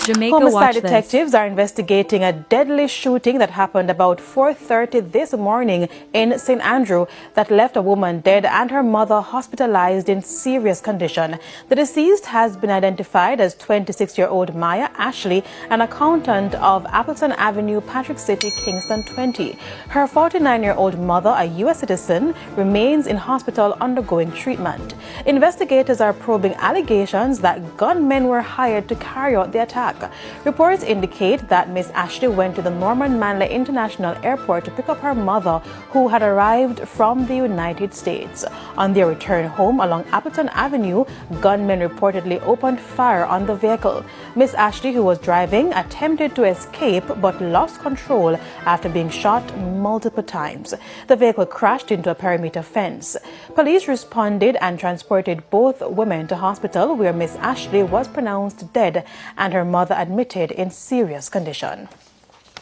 Jamaica Homicide detectives are investigating a deadly shooting that happened about 4:30 this morning in St. Andrew that left a woman dead and her mother hospitalized in serious condition. The deceased has been identified as 26-year-old Maya Ashley, an accountant of Appleton Avenue, Patrick City, Kingston 20. Her 49-year-old mother, a U.S. citizen, remains in hospital undergoing treatment. Investigators are probing allegations that gunmen were hired to carry out the attack. Reports indicate that Miss Ashley went to the Norman Manley International Airport to pick up her mother, who had arrived from the United States. On their return home along Appleton Avenue, gunmen reportedly opened fire on the vehicle. Miss Ashley, who was driving, attempted to escape but lost control after being shot multiple times. The vehicle crashed into a perimeter fence. Police responded and transported both women to hospital, where Miss Ashley was pronounced dead and her mother admitted in serious condition.